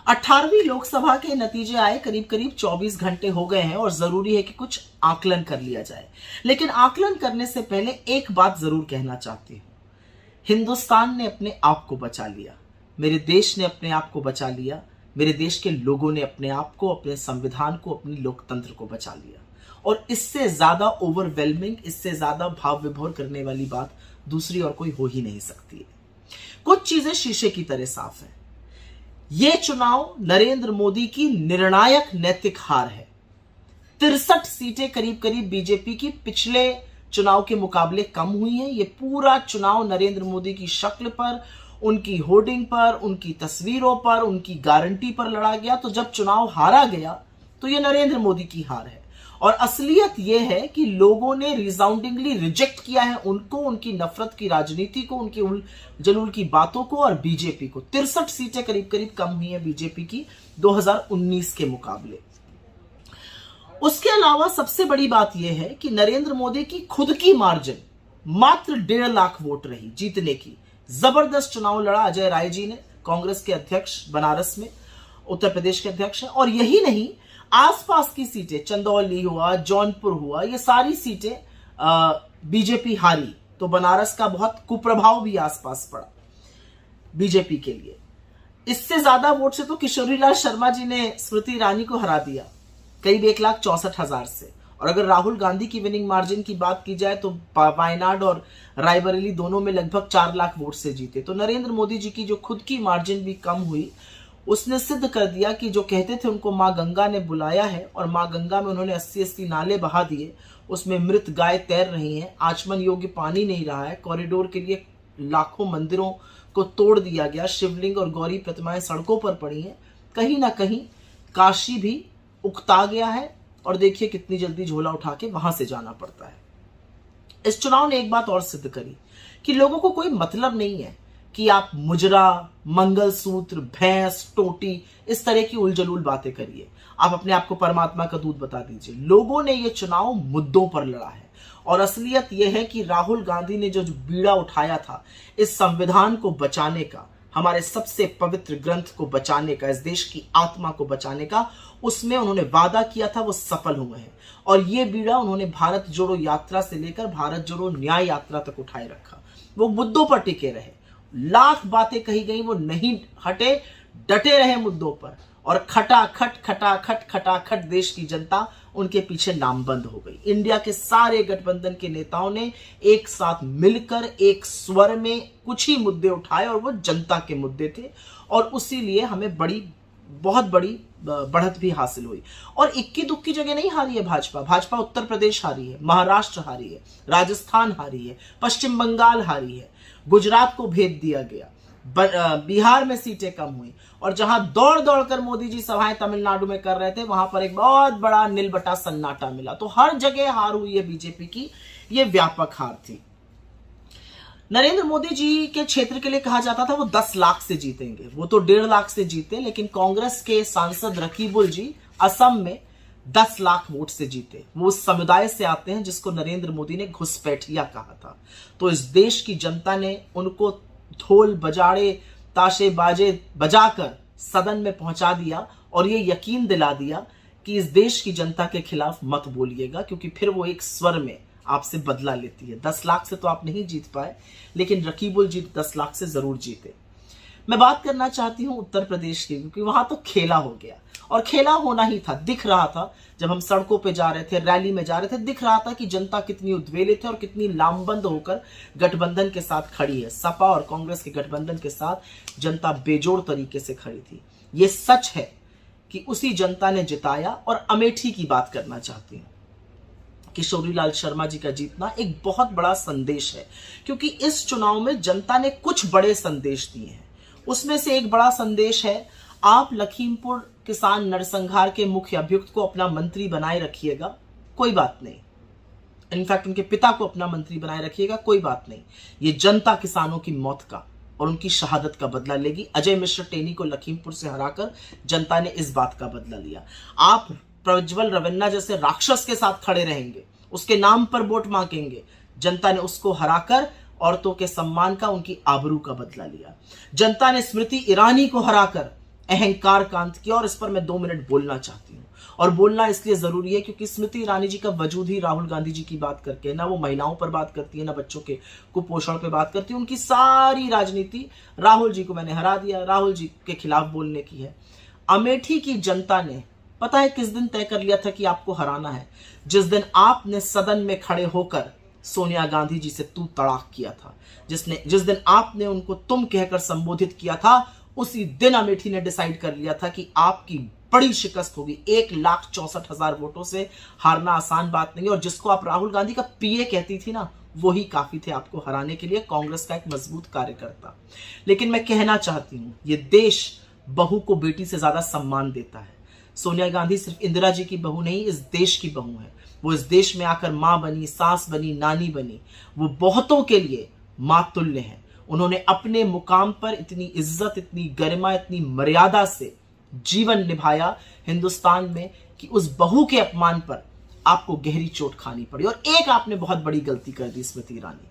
18वीं लोकसभा के नतीजे आए करीब करीब 24 घंटे हो गए हैं और जरूरी है कि कुछ आकलन कर लिया जाए। लेकिन आकलन करने से पहले एक बात जरूर कहना चाहती हूं, हिंदुस्तान ने अपने आप को बचा लिया, मेरे देश ने अपने आप को बचा लिया, मेरे देश के लोगों ने अपने आप को, अपने संविधान को, अपने लोकतंत्र को बचा लिया। और इससे ज्यादा ओवरवेलमिंग, इससे ज्यादा भाव विभोर करने वाली बात दूसरी और कोई हो ही नहीं सकती है। कुछ चीजें शीशे की तरह साफ है। यह चुनाव नरेंद्र मोदी की निर्णायक नैतिक हार है। 63 सीटें करीब करीब बीजेपी की पिछले चुनाव के मुकाबले कम हुई हैं। यह पूरा चुनाव नरेंद्र मोदी की शक्ल पर, उनकी होर्डिंग पर, उनकी तस्वीरों पर, उनकी गारंटी पर लड़ा गया। तो जब चुनाव हारा गया तो यह नरेंद्र मोदी की हार है। और असलियत यह है कि लोगों ने रिसाउंडिंगली रिजेक्ट किया है उनको, उनकी नफरत की राजनीति को, उनकी उल जलूल की बातों को और बीजेपी को। 63 सीटें करीब करीब कम हुई हैं बीजेपी की 2019 के मुकाबले। उसके अलावा सबसे बड़ी बात यह है कि नरेंद्र मोदी की खुद की मार्जिन मात्र 1.5 लाख वोट रही जीतने की। जबरदस्त चुनाव लड़ा अजय राय जी ने, कांग्रेस के अध्यक्ष बनारस में, उत्तर प्रदेश के अध्यक्ष हैं। और यही नहीं, आसपास की सीटें, चंदौली हुआ, जौनपुर हुआ, ये सारी सीटें बीजेपी हारी। तो बनारस का बहुत कुप्रभाव भी आसपास पड़ा बीजेपी के लिए। इससे ज्यादा वोट से तो किशोरीलाल शर्मा जी ने स्मृति ईरानी को हरा दिया, करीब 1,64,000 से। और अगर राहुल गांधी की विनिंग मार्जिन की बात की जाए तो वायनाड और रायबरेली दोनों में लगभग 4 लाख वोट से जीते। तो नरेंद्र मोदी जी की जो खुद की मार्जिन भी कम हुई, उसने सिद्ध कर दिया कि जो कहते थे उनको मां गंगा ने बुलाया है, और मां गंगा में उन्होंने 80-80 नाले बहा दिए, उसमें मृत गाय तैर रही हैं, आचमन योग्य पानी नहीं रहा है, कॉरिडोर के लिए लाखों मंदिरों को तोड़ दिया गया, शिवलिंग और गौरी प्रतिमाएं सड़कों पर पड़ी हैं। कहीं ना कहीं काशी भी उकता गया है, और देखिए कितनी जल्दी झोला उठा के वहां से जाना पड़ता है। इस चुनाव ने एक बात और सिद्ध करी कि लोगों को कोई मतलब नहीं है कि आप मुजरा, मंगलसूत्र, भैंस, टोटी, इस तरह की उलझलूल बातें करिए। आप अपने आप को परमात्मा का दूध बता दीजिए। लोगों ने यह चुनाव मुद्दों पर लड़ा है। और असलियत यह है कि राहुल गांधी ने जो बीड़ा उठाया था इस संविधान को बचाने का, हमारे सबसे पवित्र ग्रंथ को बचाने का, इस देश की आत्मा को बचाने का, उसमें उन्होंने वादा किया था, वो सफल हुए हैं। और ये बीड़ा उन्होंने भारत जोड़ो यात्रा से लेकर भारत जोड़ो न्याय यात्रा तक उठाए रखा। वो मुद्दों पर टिके रहे, लाख बातें कही गई, वो नहीं हटे, डटे रहे मुद्दों पर। और खटाखट देश की जनता उनके पीछे नामबंद हो गई। इंडिया के सारे गठबंधन के नेताओं ने एक साथ मिलकर एक स्वर में कुछ ही मुद्दे उठाए, और वो जनता के मुद्दे थे। और उसी लिए हमें बहुत बड़ी बढ़त भी हासिल हुई। और इक्की दुक्की जगह नहीं हारी है भाजपा। भाजपा उत्तर प्रदेश हारी है, महाराष्ट्र हारी है, राजस्थान हारी है, पश्चिम बंगाल हारी है, गुजरात को भेद दिया गया, बिहार में सीटें कम हुई। और जहां दौड़ दौड़ कर मोदी जी सभाएं तमिलनाडु में कर रहे थे, वहां पर एक बहुत बड़ा नीलबटा सन्नाटा मिला। तो हर जगह हार हुई है बीजेपी की, ये व्यापक हार थी। नरेंद्र मोदी जी के क्षेत्र के लिए कहा जाता था वो 10 लाख से जीतेंगे, वो तो 1.5 लाख से जीते। लेकिन कांग्रेस के सांसद रकीबुल जी असम में 10 लाख वोट से जीते। वो उस समुदाय से आते हैं जिसको नरेंद्र मोदी ने घुसपैठिया कहा था। तो इस देश की जनता ने उनको ढोल बजाड़े, ताशे बाजे बजाकर सदन में पहुंचा दिया, और ये यकीन दिला दिया कि इस देश की जनता के खिलाफ मत बोलिएगा, क्योंकि फिर वो एक स्वर में आपसे बदला लेती है। 10 लाख से तो आप नहीं जीत पाए, लेकिन रकीबुल जी 10 लाख से जरूर जीते। मैं बात करना चाहती हूं उत्तर प्रदेश की, क्योंकि वहां तो खेला हो गया, और खेला होना ही था। दिख रहा था जब हम सड़कों पे जा रहे थे, रैली में जा रहे थे, दिख रहा था कि जनता कितनी उद्वेलित है और कितनी लामबंद होकर गठबंधन के साथ खड़ी है। सपा और कांग्रेस के गठबंधन के साथ जनता बेजोड़ तरीके से खड़ी थी। ये सच है कि उसी जनता ने जिताया। और अमेठी की बात करना चाहती हूं, किशोरीलाल शर्मा जी का जीतना एक बहुत बड़ा संदेश है, क्योंकि इस चुनाव में जनता ने कुछ बड़े संदेश दिए हैं। उसमें से एक बड़ा संदेश है, आप लखीमपुर किसान नरसंहार के मुख्य अभियुक्त को अपना मंत्री बनाए रखिएगा, कोई बात नहीं। इनफैक्ट उनके पिता को अपना मंत्री बनाए रखिएगा, कोई बात नहीं। ये जनता किसानों की मौत का और उनकी शहादत का बदला लेगी। अजय मिश्र टेनी को लखीमपुर से हराकर जनता ने इस बात का बदला लिया। आप प्रज्वल रवन्ना जैसे राक्षस के साथ खड़े रहेंगे, उसके नाम पर वोट मांगेंगे, जनता ने उसको हराकर औरतों के सम्मान का, उनकी आबरू का बदला लिया। जनता ने स्मृति ईरानी को हराकर अहंकार कांत किया, और इस पर मैं 2 मिनट बोलना चाहती हूँ। और बोलना इसलिए जरूरी है क्योंकि स्मृति ईरानी जी का वजूद ही राहुल गांधी जी की बात करके, ना वो महिलाओं पर बात करती है, ना बच्चों के कुपोषण पे बात करती है। उनकी सारी राजनीति राहुल जी को मैंने हरा दिया, राहुल जी के खिलाफ बोलने की है। अमेठी की जनता ने पता है किस दिन तय कर लिया था कि आपको हराना है? जिस दिन आपने सदन में खड़े होकर सोनिया गांधी जी से तू तड़ाक किया था, जिस दिन आपने उनको तुम कहकर संबोधित किया था, उसी दिन अमेठी ने डिसाइड कर लिया था कि आपकी बड़ी शिकस्त होगी। 1,64,000 वोटों से हारना आसान बात नहीं है, और जिसको आप राहुल गांधी का पीए कहती थी ना, वही काफी थे आपको हराने के लिए, कांग्रेस का एक मजबूत कार्यकर्ता। लेकिन मैं कहना चाहती हूं, ये देश बहू को बेटी से ज्यादा सम्मान देता है। सोनिया गांधी सिर्फ इंदिरा जी की बहू नहीं, इस देश की बहू है। वो इस देश में आकर मां बनी, सास बनी, नानी बनी। वो बहुतों के लिए मां तुल्य है। उन्होंने अपने मुकाम पर इतनी इज्जत, इतनी गरिमा, इतनी मर्यादा से जीवन निभाया हिंदुस्तान में कि उस बहू के अपमान पर आपको गहरी चोट खानी पड़ी। और एक आपने बहुत बड़ी गलती कर दी स्मृति ईरानी,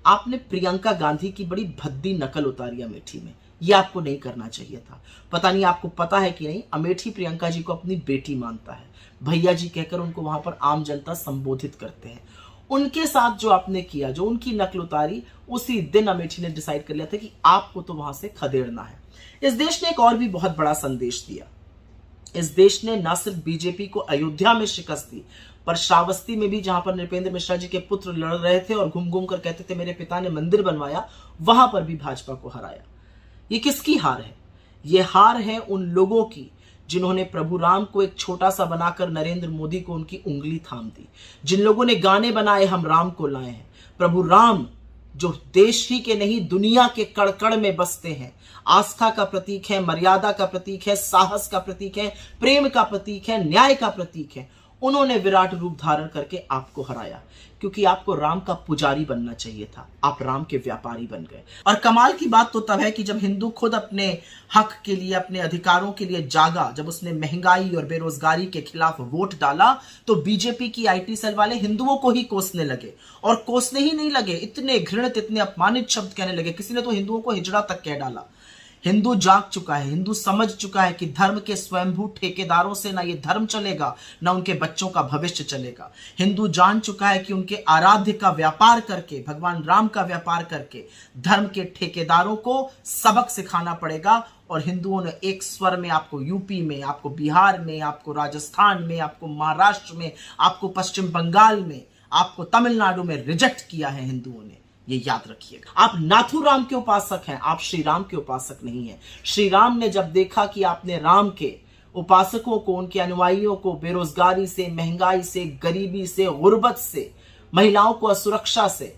आपने प्रियंका गांधी की बड़ी भद्दी नकल उतारी अमेठी में। यह आपको नहीं करना चाहिए था। पता नहीं आपको पता है कि नहीं, अमेठी प्रियंका जी को अपनी बेटी मानता है, भैया जी कहकर उनको वहां पर आम जनता संबोधित करते हैं। उनके साथ जो आपने किया, जो उनकी नकल उतारी, उसी दिन अमेठी ने डिसाइड कर लिया था कि आपको तो वहां से खदेड़ना है। इस देश ने एक और भी बहुत बड़ा संदेश दिया। इस देश ने न सिर्फ बीजेपी को अयोध्या में शिकस्त दी, पर श्रावस्ती में भी, जहां पर नृपेंद्र मिश्रा जी के पुत्र लड़ रहे थे और घूम घूम कर कहते थे मेरे पिता ने मंदिर बनवाया, वहां पर भी भाजपा को हराया। ये किसकी हार है? ये हार है उन लोगों की जिन्होंने प्रभु राम को एक छोटा सा बनाकर नरेंद्र मोदी को उनकी उंगली थाम दी। जिन लोगों ने गाने बनाए हम राम को लाए हैं। प्रभु राम जो देश ही के नहीं दुनिया के कड़-कड़ में बसते हैं, आस्था का प्रतीक है, मर्यादा का प्रतीक है, साहस का प्रतीक है, प्रेम का प्रतीक है, न्याय का प्रतीक है, उन्होंने विराट रूप धारण करके आपको हराया। क्योंकि आपको राम का पुजारी बनना चाहिए था, आप राम के व्यापारी बन गए। और कमाल की बात तो तब है कि जब हिंदू खुद अपने हक के लिए, अपने अधिकारों के लिए जागा, जब उसने महंगाई और बेरोजगारी के खिलाफ वोट डाला, तो बीजेपी की आईटी सेल वाले हिंदुओं को ही कोसने लगे। और कोसने ही नहीं लगे, इतने घृणित, इतने अपमानित शब्द कहने लगे। किसी ने तो हिंदुओं को हिजड़ा तक कह डाला। हिंदू जाग चुका है, हिंदू समझ चुका है कि धर्म के स्वयंभू ठेकेदारों से ना ये धर्म चलेगा, ना उनके बच्चों का भविष्य चलेगा। हिंदू जान चुका है कि उनके आराध्य का व्यापार करके, भगवान राम का व्यापार करके, धर्म के ठेकेदारों को सबक सिखाना पड़ेगा। और हिंदुओं ने एक स्वर में आपको यूपी में, आपको बिहार में, आपको राजस्थान में, आपको महाराष्ट्र में, आपको पश्चिम बंगाल में, आपको तमिलनाडु में रिजेक्ट किया है हिंदुओं ने। ये याद रखिएगा। आप नाथुराम के उपासक हैं, आप श्री राम के उपासक नहीं हैं। श्री राम ने जब देखा कि आपने राम के उपासकों को, उनके अनुयायियों को बेरोजगारी से, महंगाई से, गरीबी से, गुर्बत से, महिलाओं को असुरक्षा से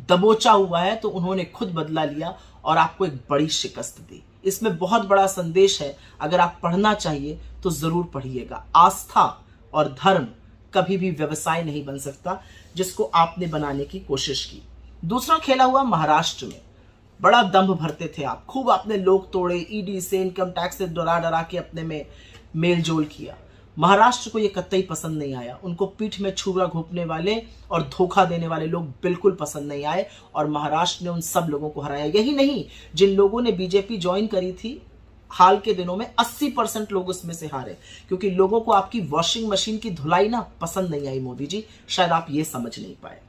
दबोचा हुआ है, तो उन्होंने खुद बदला लिया और आपको एक बड़ी शिकस्त दी। इसमें बहुत बड़ा संदेश है। अगर आप पढ़ना चाहिए तो जरूर पढ़िएगा। आस्था और धर्म कभी भी व्यवसाय नहीं बन सकता, जिसको आपने बनाने की कोशिश की। दूसरा खेला हुआ महाराष्ट्र में। बड़ा दंभ भरते थे आप, खूब आपने लोग तोड़े, ईडी से, इनकम टैक्स से डरा डरा के अपने में मेल जोल किया। महाराष्ट्र को ये कतई पसंद नहीं आया। उनको पीठ में छुरा घोंपने वाले और धोखा देने वाले लोग बिल्कुल पसंद नहीं आए, और महाराष्ट्र ने उन सब लोगों को हराया। यही नहीं, जिन लोगों ने बीजेपी ज्वाइन करी थी हाल के दिनों में, 80% लोग उसमें से हारे, क्योंकि लोगों को आपकी वॉशिंग मशीन की धुलाई ना पसंद नहीं आई। मोदी जी, शायद आप ये समझ नहीं पाए।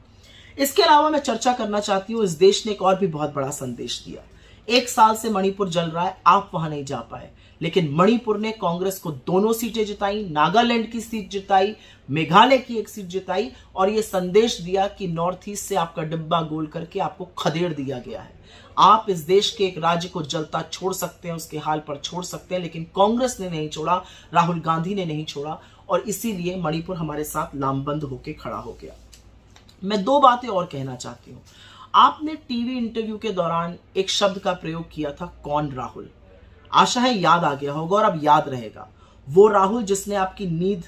इसके अलावा मैं चर्चा करना चाहती हूं, इस देश ने एक और भी बहुत बड़ा संदेश दिया। 1 साल से मणिपुर जल रहा है, आप वहां नहीं जा पाए, लेकिन मणिपुर ने कांग्रेस को 2 सीटें जिताई, नागालैंड की सीट जिताई, मेघालय की 1 सीट जिताई, और यह संदेश दिया कि नॉर्थ ईस्ट से आपका डिब्बा गोल करके आपको खदेड़ दिया गया है। आप इस देश के एक राज्य को जलता छोड़ सकते हैं, उसके हाल पर छोड़ सकते हैं, लेकिन कांग्रेस ने नहीं छोड़ा, राहुल गांधी ने नहीं छोड़ा, और इसीलिए मणिपुर हमारे साथ लामबंद होकर खड़ा हो गया। मैं 2 बातें और कहना चाहती हूं। आपने टीवी इंटरव्यू के दौरान एक शब्द का प्रयोग किया था, कौन राहुल। आशा है याद आ गया होगा, और अब याद रहेगा। वो राहुल जिसने आपकी नींद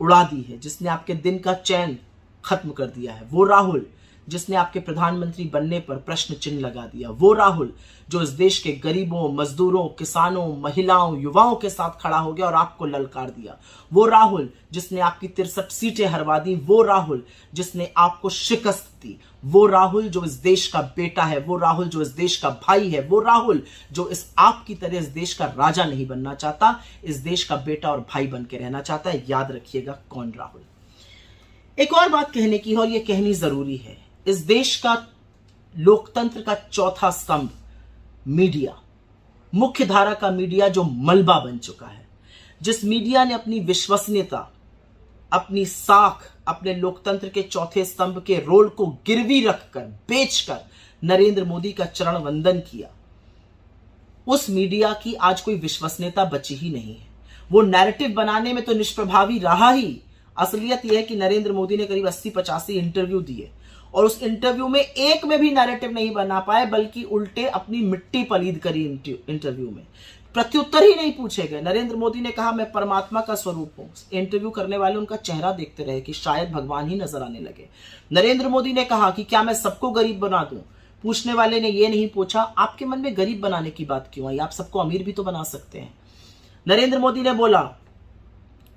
उड़ा दी है, जिसने आपके दिन का चैन खत्म कर दिया है। वो राहुल जिसने आपके प्रधानमंत्री बनने पर प्रश्न चिन्ह लगा दिया। वो राहुल जो इस देश के गरीबों, मजदूरों, किसानों, महिलाओं, युवाओं के साथ खड़ा हो गया और आपको ललकार दिया। वो राहुल जिसने आपकी 63 सीटें हरवा दी। वो राहुल जिसने आपको शिकस्त दी। वो राहुल जो इस देश का बेटा है, वो राहुल जो इस देश का भाई है, वो राहुल जो इस आपकी तरह इस देश का राजा नहीं बनना चाहता, इस देश का बेटा और भाई बन के रहना चाहता है। याद रखिएगा कौन राहुल। एक और बात कहने की है और ये कहनी जरूरी है। इस देश का लोकतंत्र का चौथा स्तंभ मीडिया, मुख्य धारा का मीडिया जो मलबा बन चुका है, जिस मीडिया ने अपनी विश्वसनीयता, अपनी साख, अपने लोकतंत्र के चौथे स्तंभ के रोल को गिरवी रखकर, बेचकर नरेंद्र मोदी का चरण वंदन किया, उस मीडिया की आज कोई विश्वसनीयता बची ही नहीं है। वो नैरेटिव बनाने में तो निष्प्रभावी रहा ही। असलियत यह है कि नरेंद्र मोदी ने करीब 80-85 इंटरव्यू दिए और उस इंटरव्यू में एक में भी नैरेटिव नहीं बना पाए, बल्कि उल्टे अपनी मिट्टी पलीद करी। इंटरव्यू में प्रत्युत्तर ही नहीं पूछे गए। नरेंद्र मोदी ने कहा मैं परमात्मा का स्वरूप हूं। इंटरव्यू करने वाले उनका चेहरा देखते रहे कि शायद भगवान ही नजर आने लगे। नरेंद्र मोदी ने कहा कि क्या मैं सबको गरीब बना दूं। पूछने वाले ने यह नहीं पूछा आपके मन में गरीब बनाने की बात क्यों आई, आप सबको अमीर भी तो बना सकते हैं। नरेंद्र मोदी ने बोला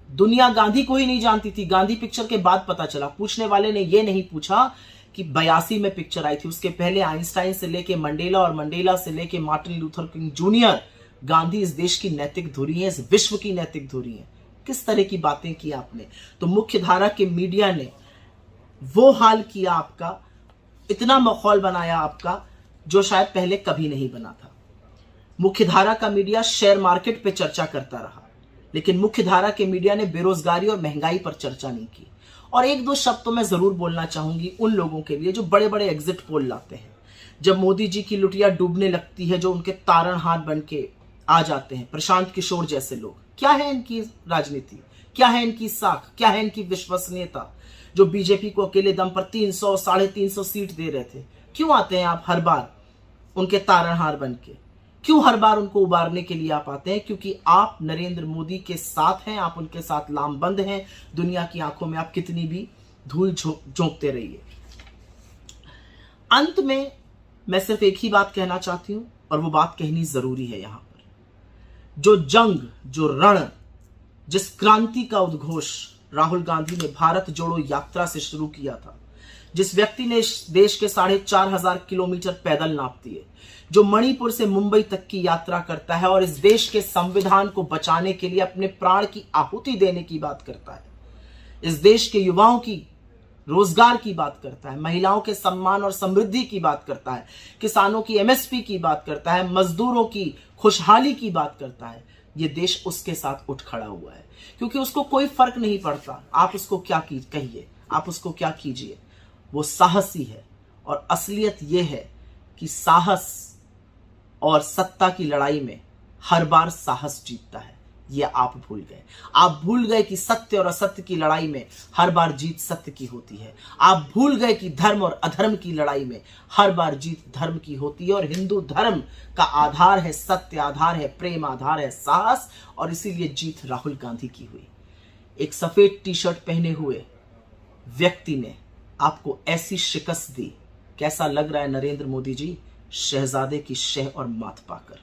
दुनिया गांधी को ही नहीं जानती थी, गांधी पिक्चर के बाद पता चला। पूछने वाले ने यह नहीं पूछा कि 82 में पिक्चर आई थी, उसके पहले आइंस्टाइन से लेके मंडेला और मंडेला से लेके Martin Luther king junior, Gandhi इस देश की नैतिक धुरी है, इस विश्व की नैतिक धुरी है। किस तरह की बातें की आपने। तो मुख्य धारा के मीडिया ने वो हाल किया आपका, इतना माहौल बनाया आपका जो शायद पहले कभी नहीं बना था। मुख्य धारा का मीडिया शेयर मार्केट पे चर्चा करता रहा, लेकिन मुख्य धारा के मीडिया ने बेरोजगारी और महंगाई पर चर्चा नहीं की। और एक दो शब्द तो मैं जरूर बोलना चाहूंगी उन लोगों के लिए जो बड़े बड़े एग्जिट पोल लाते हैं। जब मोदी जी की लुटिया डूबने लगती है, जो उनके तारणहार बन के आ जाते हैं, प्रशांत किशोर जैसे लोग, क्या है इनकी राजनीति, क्या है इनकी साख, क्या है इनकी विश्वसनीयता। जो बीजेपी को अकेले दम पर 300, 350 सीट दे रहे थे, क्यों आते हैं आप हर बार उनके तारणहार बन के, क्यों हर बार उनको उबारने के लिए आप आते हैं? क्योंकि आप नरेंद्र मोदी के साथ हैं, आप उनके साथ लामबंद हैं। दुनिया की आंखों में आप कितनी भी धूल झोंकते रहिए। अंत में मैं सिर्फ एक ही बात कहना चाहती हूं और वो बात कहनी जरूरी है। यहां पर जो जंग, जो रण, जिस क्रांति का उद्घोष राहुल गांधी ने भारत जोड़ो यात्रा से शुरू किया था, जिस व्यक्ति ने इस देश के 4,500 किलोमीटर पैदल नाप दिए, जो मणिपुर से मुंबई तक की यात्रा करता है और इस देश के संविधान को बचाने के लिए अपने प्राण की आहुति देने की बात करता है, इस देश के युवाओं की रोजगार की बात करता है, महिलाओं के सम्मान और समृद्धि की बात करता है, किसानों की एमएसपी की बात करता है, मजदूरों की खुशहाली की बात करता है, ये देश उसके साथ उठ खड़ा हुआ है। क्योंकि उसको कोई फर्क नहीं पड़ता आप उसको क्या कहिए, आप उसको क्या कीजिए, वो साहसी है। और असलियत यह है कि साहस और सत्ता की लड़ाई में हर बार साहस जीतता है। ये आप भूल गए। आप भूल गए कि सत्य और असत्य की लड़ाई में हर बार जीत सत्य की होती है। आप भूल गए कि धर्म और अधर्म की लड़ाई में हर बार जीत धर्म की होती है। और हिंदू धर्म का आधार है सत्य, आधार है प्रेम, आधार है साहस, और इसीलिए जीत राहुल गांधी की हुई। एक सफेद टी शर्ट पहने हुए व्यक्ति ने आपको ऐसी शिकस्त दी। कैसा लग रहा है नरेंद्र मोदी जी, शहजादे की शह और माथ पाकर?